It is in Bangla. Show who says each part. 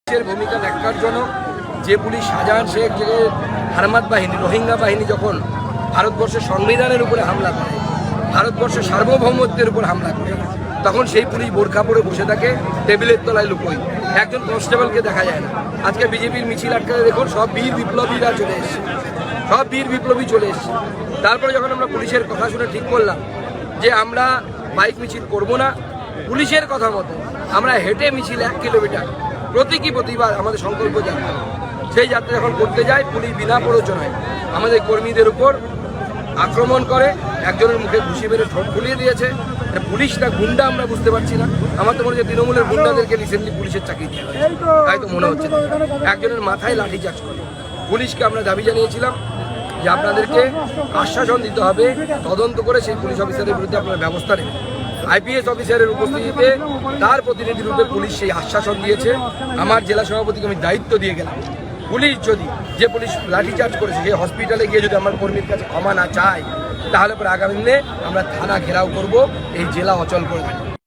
Speaker 1: পুলিশের ভূমিকা ন্যাক্কারজনক। যে পুলিশ শাহজাহান শেখ যে হারমাত বাহিনী রোহিঙ্গা বাহিনী যখন ভারতবর্ষের সংবিধানের উপরে হামলা করে, ভারতবর্ষের সার্বভৌমত্বের উপর হামলা করে, তখন সেই পুলিশ বোরখা পরে বসে থাকে, টেবিলের তলায় লুকোয়। একজন কনস্টেবলকে দেখা যায় না। আজকে বিজেপির মিছিল আটকাতে দেখুন, সব বীর বিপ্লবীরা চলে এসছে, সব বীর বিপ্লবী চলে এসছে। তারপরে যখন আমরা পুলিশের কথা শুনে ঠিক করলাম যে আমরা বাইক মিছিল করব না, পুলিশের কথা মতো আমরা হেঁটে মিছিল 1 কিলোমিটার প্রতীকী প্রতিবার আমাদের সংকল্প যাত্রা, সেই যাত্রা যখন করতে যায় পুলিশ বিনা প্ররোচনায় আমাদের কর্মীদের উপর আক্রমণ করে, একজনের মুখে ঘুষি মেরে ঠোঁট ফুলিয়ে দিয়েছে। পুলিশ না গুন্ডা আমরা বুঝতে পারছি না। আমার তো মনে হচ্ছে তৃণমূলের গুন্ডাদেরকে রিসেন্টলি পুলিশের চাকরি দিয়ে তাই তো মনে হচ্ছে। একজনের মাথায় লাঠিচার্জ করে। পুলিশকে আমরা দাবি জানিয়েছিলাম যে আপনাদেরকে আশ্বাসন দিতে হবে, তদন্ত করে সেই পুলিশ অফিসারের বিরুদ্ধে আপনারা ব্যবস্থা নেবেন। আইপিএস অফিসারের উপস্থিতিতে তার প্রতিনিধি রূপে পুলিশ সেই আশ্বাসন দিয়েছে। আমার জেলা সভাপতিকে আমি দায়িত্ব দিয়ে গেলাম, পুলিশ যদি যে পুলিশ লাঠিচার্জ করেছে সেই হসপিটালে গিয়ে যদি আমার কর্মীর কাছে ক্ষমা না চায়, তাহলে পরে আগামী দিনে আমরা থানা ঘেরাও করব, এই জেলা অচল করে দেব।